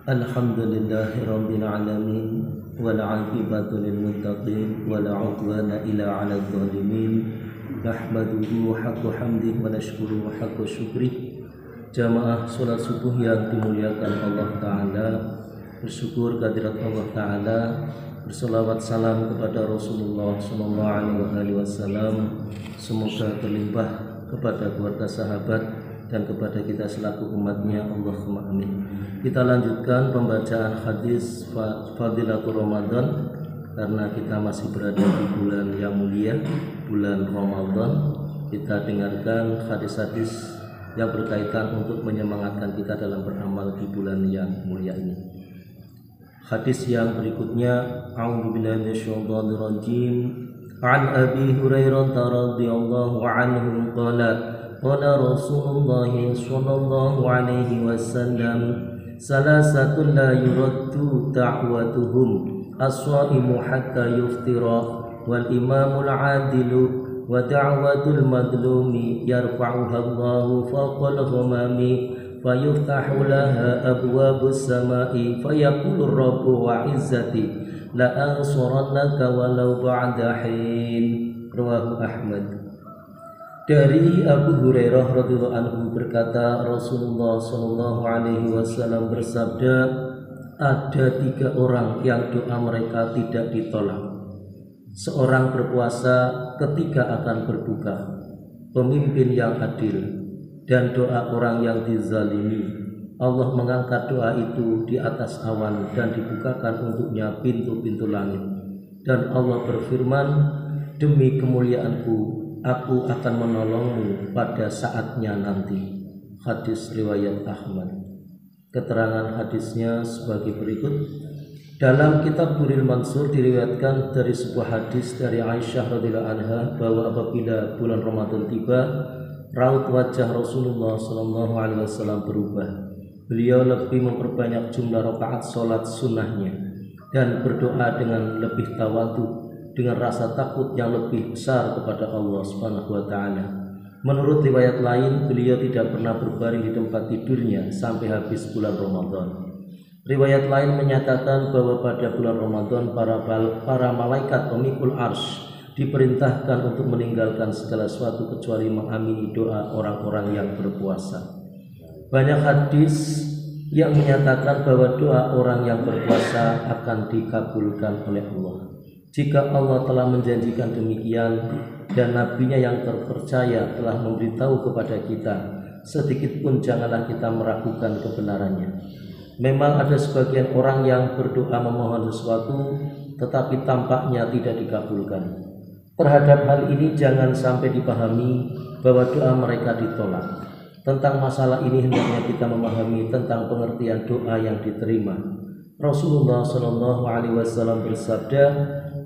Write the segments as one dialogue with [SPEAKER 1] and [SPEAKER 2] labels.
[SPEAKER 1] Alhamdulillahi rabbil alamin wal 'aqibatu lil muttaqin wala 'udwana illa 'alal zalimin. Nahmaduhu haqqa hamdihi wa nashkuruhu haqqa syukrih. Jamaah salat subuh yang dimuliakan Allah Ta'ala, bersyukur kehadirat Allah Ta'ala, berselawat salam kepada Rasulullah sallallahu alaihi wasallam. Semoga terlimpah kepada keluarga sahabat dan kepada kita selaku umatnya. Allahumma amin. Kita lanjutkan pembacaan hadis Fadilatul Ramadan karena kita masih berada di bulan yang mulia, bulan Ramadan. Kita dengarkan hadis-hadis yang berkaitan untuk menyemangatkan kita dalam beramal di bulan yang mulia ini. Hadis yang berikutnya, a'udzubillahi minasyaitonir rajim. An Abi Hurairah radhiyallahu anhu qala qala Rasulullah sallallahu alaihi wasallam salasatul la yuraddu da'watuhum as-shaimu hatta yuftira wal imamul adilu wa da'watul madlumi yarfa'uha Allahu fawqal ghamami fayuftahu laha abwabus samai fayaqulu rabbu wa izzati la ansurannaka walau ba'da hin. Rawahu Ahmad. Dari Abu Hurairah radhiyallahu anhu berkata, Rasulullah sallallahu alaihi wasallam bersabda, ada 3 orang yang doa mereka tidak ditolak. Seorang berpuasa ketika akan berbuka, pemimpin yang adil, dan doa orang yang dizalimi. Allah mengangkat doa itu di atas awan dan dibukakan untuknya pintu-pintu langit. Dan Allah berfirman, demi kemuliaanku, aku akan menolongmu pada saatnya nanti. Hadis riwayat Ahmad. Keterangan hadisnya sebagai berikut. Dalam kitab Durrul Mansur diriwayatkan dari sebuah hadis dari Aisyah radhiyallahu anha bahwa apabila bulan Ramadan tiba, raut wajah Rasulullah sallallahu alaihi wasallam berubah. Beliau lebih memperbanyak jumlah rakaat salat sunnahnya dan berdoa dengan lebih tawadhu, dengan rasa takut yang lebih besar kepada Allah Subhanahu wa taala. Menurut riwayat lain, beliau tidak pernah berbaring di tempat tidurnya sampai habis bulan Ramadan. Riwayat lain menyatakan bahwa pada bulan Ramadan para malaikat pemikul arsy diperintahkan untuk meninggalkan segala sesuatu kecuali mengamini doa orang-orang yang berpuasa. Banyak hadis yang menyatakan bahwa doa orang yang berpuasa akan dikabulkan oleh Allah. Jika Allah telah menjanjikan demikian dan nabinya yang terpercaya telah memberitahu kepada kita, sedikit pun janganlah kita meragukan kebenarannya. Memang ada sebagian orang yang berdoa memohon sesuatu tetapi tampaknya tidak dikabulkan. Terhadap hal ini jangan sampai dipahami bahwa doa mereka ditolak. Tentang masalah ini hendaknya kita memahami tentang pengertian doa yang diterima. Rasulullah sallallahu alaihi wasallam bersabda,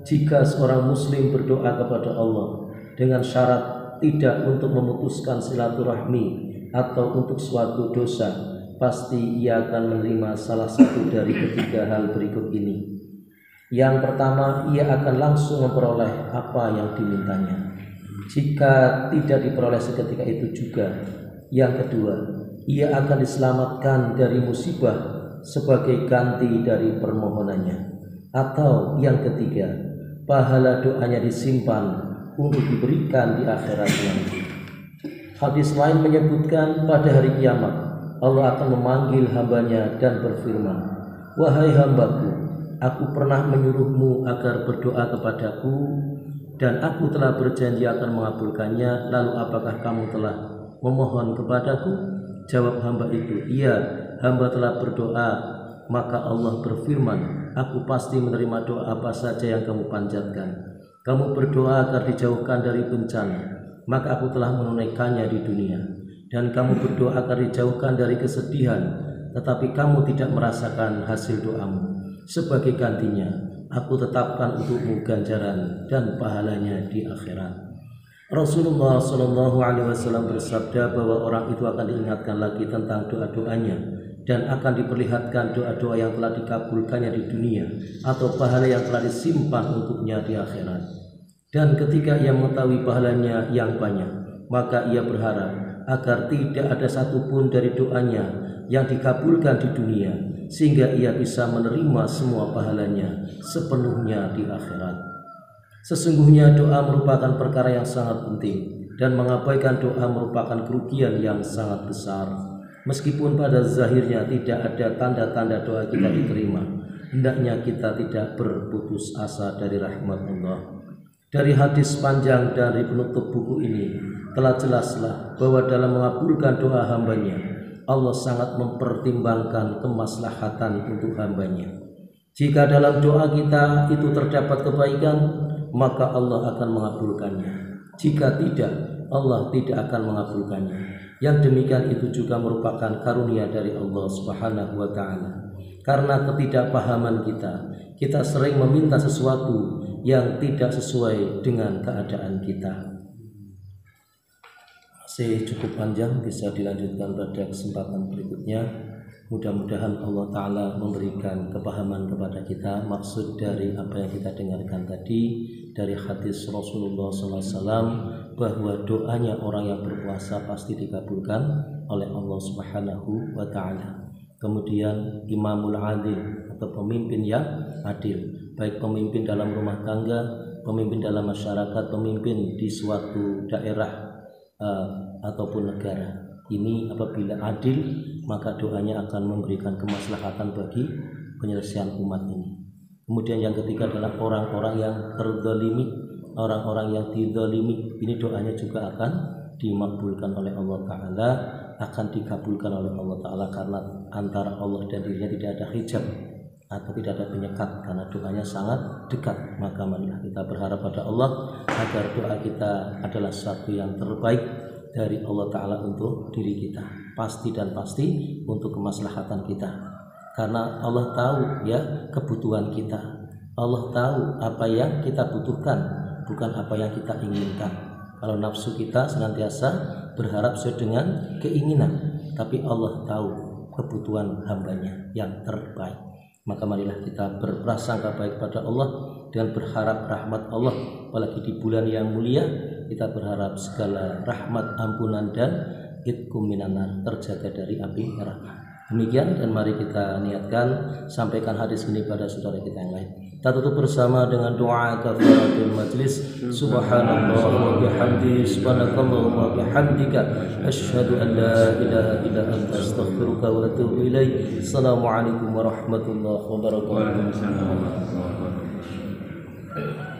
[SPEAKER 1] jika seorang muslim berdoa kepada Allah dengan syarat tidak untuk memutuskan silaturahmi atau untuk suatu dosa, pasti ia akan menerima salah satu dari 3 hal berikut ini. Yang pertama, ia akan langsung memperoleh apa yang dimintanya. Jika tidak diperoleh seketika itu juga. Yang kedua, ia akan diselamatkan dari musibah sebagai ganti dari permohonannya. Atau yang ketiga, pahala doanya disimpan untuk diberikan di akhirat nanti. Hadis lain menyebutkan pada hari kiamat Allah akan memanggil hambanya dan berfirman, wahai hambaku, aku pernah menyuruhmu agar berdoa kepadaku dan aku telah berjanji akan mengabulkannya, lalu apakah kamu telah memohon kepadaku? Jawab hamba itu, iya, hamba telah berdoa. Maka Allah berfirman, aku pasti menerima doa apa saja yang kamu panjatkan. Kamu berdoa agar dijauhkan dari bencana, maka aku telah menunaikannya di dunia. Dan kamu berdoa agar dijauhkan dari kesedihan, tetapi kamu tidak merasakan hasil doamu. Sebagai gantinya, aku tetapkan untukmu ganjaran dan pahalanya di akhirat. Rasulullah sallallahu alaihi wasallam bersabda bahwa orang itu akan diingatkan lagi tentang doa-doanya dan akan diperlihatkan doa-doa yang telah dikabulkannya di dunia atau pahala yang telah disimpan untuknya di akhirat. Dan ketika ia mengetahui pahalanya yang banyak, maka ia berharap agar tidak ada satupun dari doanya yang dikabulkan di dunia sehingga ia bisa menerima semua pahalanya sepenuhnya di akhirat. Sesungguhnya doa merupakan perkara yang sangat penting, dan mengabaikan doa merupakan kerugian yang sangat besar. Meskipun pada zahirnya tidak ada tanda-tanda doa kita diterima, hendaknya kita tidak berputus asa dari rahmat Allah. Dari hadis panjang dari penutup buku ini telah jelaslah bahwa dalam mengabulkan doa hambanya, Allah sangat mempertimbangkan kemaslahatan untuk hambanya. Jika dalam doa kita itu terdapat kebaikan, maka Allah akan mengabulkannya. Jika tidak, Allah tidak akan mengabulkannya. Yang demikian itu juga merupakan karunia dari Allah Subhanahu wa Ta'ala. Karena ketidakpahaman kita sering meminta sesuatu yang tidak sesuai dengan keadaan kita. Masih cukup panjang, bisa dilanjutkan pada kesempatan berikutnya. Mudah-mudahan Allah Ta'ala memberikan kepahaman kepada kita maksud dari apa yang kita dengarkan tadi dari hadis Rasulullah SAW, bahwa doanya orang yang berpuasa pasti dikabulkan oleh Allah Subhanahu wa Ta'ala. Kemudian imamul adil atau pemimpin yang adil, baik pemimpin dalam rumah tangga, pemimpin dalam masyarakat, pemimpin di suatu daerah ataupun negara. Ini apabila adil, maka doanya akan memberikan kemaslahatan bagi penyelesaian umat ini. Kemudian yang ketiga adalah orang-orang yang terzalimi, orang-orang yang dizalimi. Ini doanya juga akan dimakbulkan oleh Allah Ta'ala, akan dikabulkan oleh Allah Ta'ala, karena antara Allah dan dirinya tidak ada hijab atau tidak ada penyekat, karena doanya sangat dekat. Maka marilah kita berharap pada Allah agar doa kita adalah sesuatu yang terbaik dari Allah Ta'ala untuk diri kita, pasti dan pasti untuk kemaslahatan kita, karena Allah tahu ya kebutuhan kita. Allah tahu apa yang kita butuhkan, bukan apa yang kita inginkan. Kalau nafsu kita senantiasa berharap sesuai dengan keinginan, tapi Allah tahu kebutuhan hambanya yang terbaik. Maka marilah kita berprasangka baik pada Allah dan berharap rahmat Allah, apalagi di bulan yang mulia. Kita berharap segala rahmat, ampunan dan itqum minanar, terjaga dari api neraka. Demikian, dan mari kita niatkan sampaikan hadis ini pada saudara kita yang lain. Kita tutup bersama dengan doa kafaratul majlis. Subhanallah wa bihamdi, subhanakallahumma wa bihamdika, asyhadu an la ilaha illa anta, astaghfiruka wa atubu ilaik. Assalamualaikum warahmatullahi wabarakatuh.